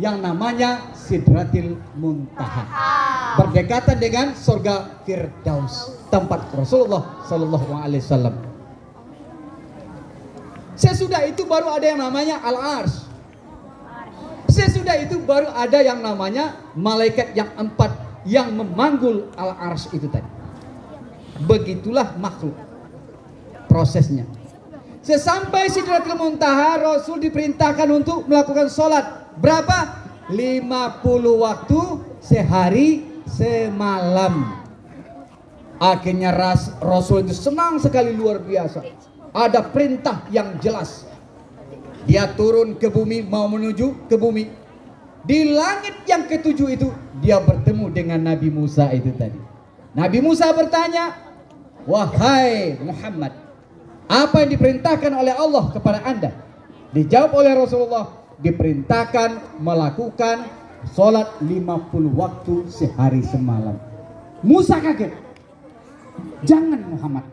yang namanya Sidratil Muntaha, berdekatan dengan surga Firdaus, tempat Rasulullah Sallallahu Alaihi Wasallam. Sesudah itu baru ada yang namanya Al-Arsy. Sesudah itu baru ada yang namanya malaikat yang 4 yang memanggul Al-Arsy itu tadi. Begitulah makhluk prosesnya. Sesampai Sidratul Muntaha, Rasul diperintahkan untuk melakukan sholat. Berapa? 50 waktu sehari semalam. Akhirnya Rasul itu senang sekali, luar biasa. Ada perintah yang jelas. Dia turun ke bumi, mau menuju ke bumi. Di langit yang ke-7 itu dia bertemu dengan Nabi Musa itu tadi. Nabi Musa bertanya, "Wahai Muhammad, apa yang diperintahkan oleh Allah kepada Anda?" Dijawab oleh Rasulullah, diperintahkan melakukan sholat 50 waktu sehari semalam. Musa kaget. Jangan Muhammad.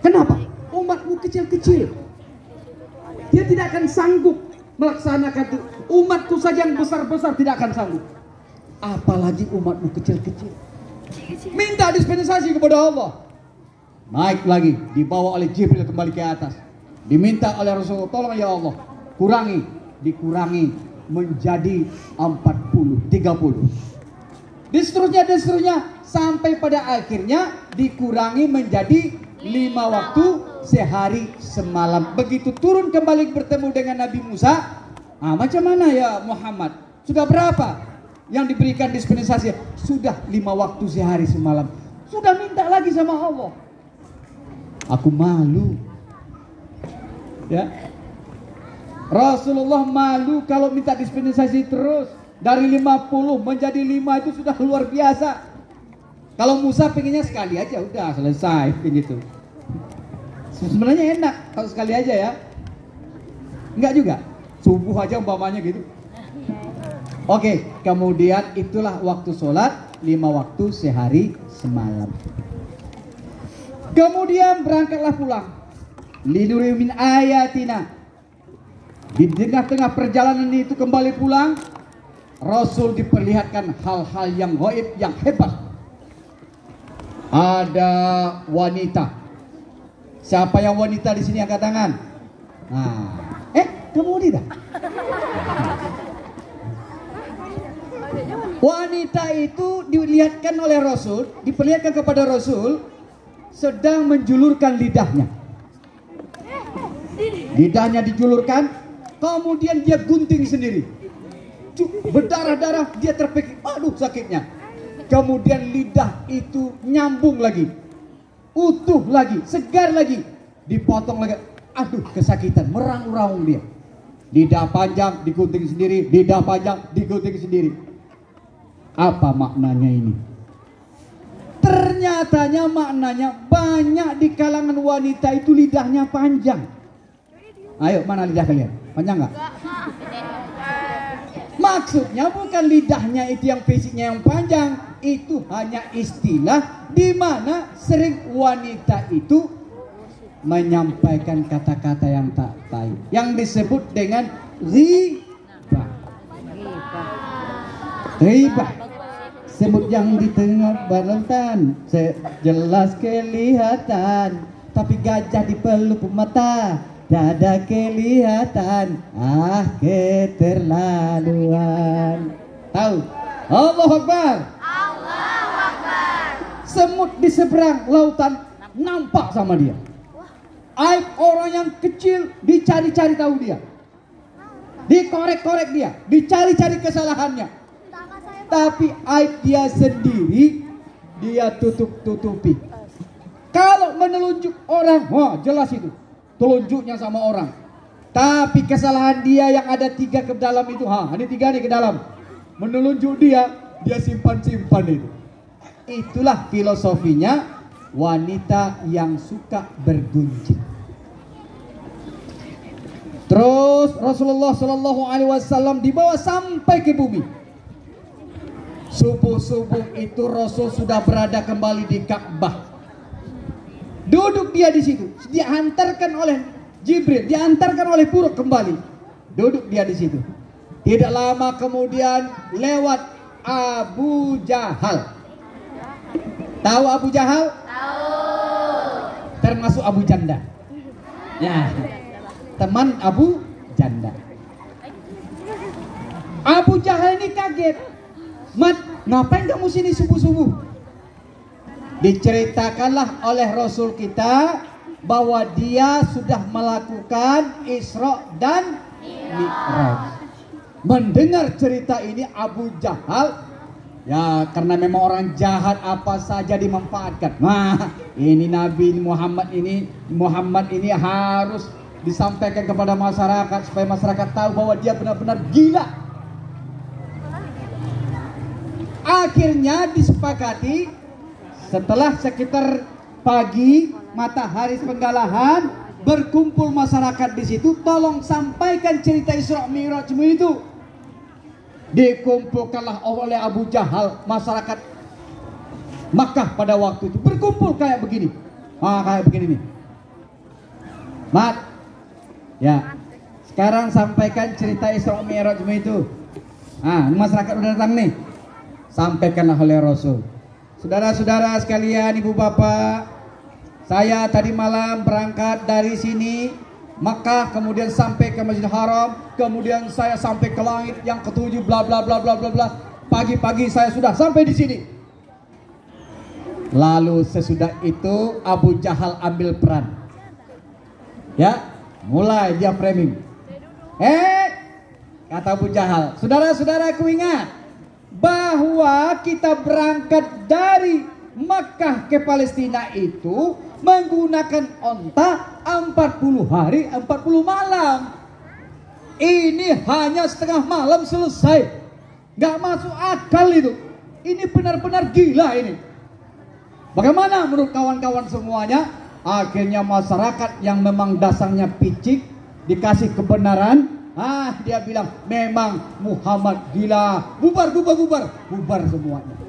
Kenapa? Umatmu kecil-kecil. Dia tidak akan sanggup melaksanakan itu. Umatku saja yang besar-besar tidak akan sanggup. Apalagi umatmu kecil-kecil. Minta dispensasi kepada Allah. Naik lagi, dibawa oleh Jibril kembali ke atas. Diminta oleh Rasulullah, tolong ya Allah, kurangi, dikurangi menjadi 40, 30. Dan seterusnya sampai pada akhirnya dikurangi menjadi 5 waktu sehari semalam. Begitu turun kembali bertemu dengan Nabi Musa, macam mana ya Muhammad? Sudah berapa yang diberikan dispensasi? Sudah 5 waktu sehari semalam. Sudah minta lagi sama Allah. Aku malu. Ya, Rasulullah malu kalau minta dispensasi terus. Dari 50 menjadi 5 itu sudah luar biasa. Kalau Musa pengennya sekali aja udah selesai begitu. Sebenarnya enak kalau sekali aja ya. Enggak juga. Subuh aja umpamanya gitu. Oke, kemudian itulah waktu sholat 5 waktu sehari semalam. Kemudian berangkatlah pulang. Linuri min ayatina. Di tengah-tengah perjalanan itu kembali pulang, Rasul diperlihatkan hal-hal yang gaib, yang hebat. Ada wanita. Siapa yang wanita di sini angkat tangan? Kamu wanita? Wanita itu dilihatkan oleh Rasul, diperlihatkan kepada Rasul sedang menjulurkan lidahnya. Lidahnya dijulurkan, kemudian dia gunting sendiri. Berdarah-darah, dia terpikir, aduh sakitnya. Kemudian lidah itu nyambung lagi, utuh lagi, segar lagi, dipotong lagi. Aduh kesakitan, merang-raung dia. Lidah panjang digunting sendiri, lidah panjang digunting sendiri. Apa maknanya ini? Ternyatanya maknanya banyak di kalangan wanita itu lidahnya panjang. Ayo, mana lidah kalian? Panjang nggak? Maksudnya bukan lidahnya itu yang fisiknya yang panjang, itu hanya istilah di mana sering wanita itu menyampaikan kata-kata yang tak baik, yang disebut dengan ghibah. Ghibah. Semut yang di tengah lautan jelas kelihatan, tapi gajah di pelupuk mata dada kelihatan. Keterlaluan. Tahu? Allahu Akbar. Allahu Akbar. Semut di seberang lautan nampak sama dia. Aib orang yang kecil dicari-cari tahu dia, dikorek-korek dia, dicari-cari kesalahannya. Tapi aib dia sendiri dia tutup-tutupi. Kalau menelunjuk orang, wah jelas itu telunjuknya sama orang. Tapi kesalahan dia yang ada 3 ke dalam itu, ini 3 nih ke dalam. Menelunjuk dia simpan-simpan itu. Itulah filosofinya wanita yang suka bergunjing. Terus Rasulullah Shallallahu Alaihi Wasallam dibawa sampai ke bumi. Subuh-subuh itu Rasul sudah berada kembali di Ka'bah. Duduk dia di situ, diantarkan oleh Jibril, diantarkan oleh buruk kembali. Duduk dia di situ. Tidak lama kemudian lewat Abu Jahal. Tahu Abu Jahal? Tahu. Termasuk Abu Janda. Ya, teman Abu Janda. Abu Jahal ini kaget. Mat, ngapain kamu sini subuh-subuh? Diceritakanlah oleh Rasul kita bahwa dia sudah melakukan Isra dan Mi'raj. Mendengar cerita ini Abu Jahal, ya karena memang orang jahat apa saja dimanfaatkan. Nah, ini Nabi Muhammad ini harus disampaikan kepada masyarakat supaya masyarakat tahu bahwa dia benar-benar gila. Akhirnya disepakati setelah sekitar pagi matahari penggalahan berkumpul masyarakat di situ, tolong sampaikan cerita Isra Mi'rajmu itu. Dikumpulkanlah oleh Abu Jahal masyarakat Makkah pada waktu itu, berkumpul kayak begini. Kayak begini nih. Mat, ya, sekarang sampaikan cerita Isra Mi'rajmu itu. Masyarakat udah datang nih. Sampaikanlah oleh Rasul. Saudara-saudara sekalian, ibu bapak, saya tadi malam berangkat dari sini Makkah, kemudian sampai ke Masjidil Haram, kemudian saya sampai ke langit yang ketujuh, bla bla bla bla bla bla. Pagi-pagi saya sudah sampai di sini. Lalu sesudah itu Abu Jahal ambil peran. Ya, mulai dia framing. Kata Abu Jahal, saudara-saudaraku ingat bahwa kita berangkat dari Makkah ke Palestina itu menggunakan onta 40 hari 40 malam. Ini hanya setengah malam selesai. Gak masuk akal itu. Ini benar-benar gila ini. Bagaimana menurut kawan-kawan semuanya? Akhirnya masyarakat yang memang dasarnya picik dikasih kebenaran. Dia bilang memang Muhammad gila. Bubar semuanya.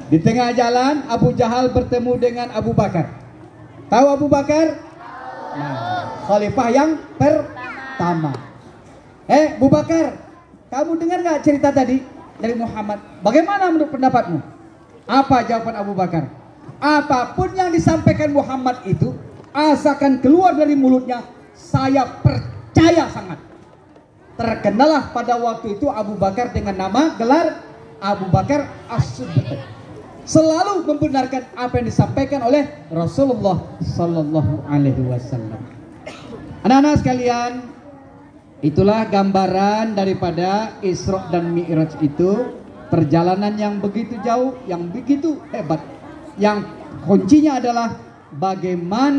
Di tengah jalan Abu Jahal bertemu dengan Abu Bakar. Tahu Abu Bakar? Khalifah yang pertama. Abu Bakar, kamu dengar gak cerita tadi dari Muhammad? Bagaimana menurut pendapatmu? Apa jawaban Abu Bakar? Apapun yang disampaikan Muhammad itu, asalkan keluar dari mulutnya, saya percaya sangat. Terkenalah pada waktu itu Abu Bakar dengan nama gelar Abu Bakar As-Siddiq. Selalu membenarkan apa yang disampaikan oleh Rasulullah Sallallahu Alaihi Wasallam. Anak-anak sekalian, itulah gambaran daripada Isra dan Mi'raj itu. Perjalanan yang begitu jauh, yang begitu hebat. Yang kuncinya adalah bagaimana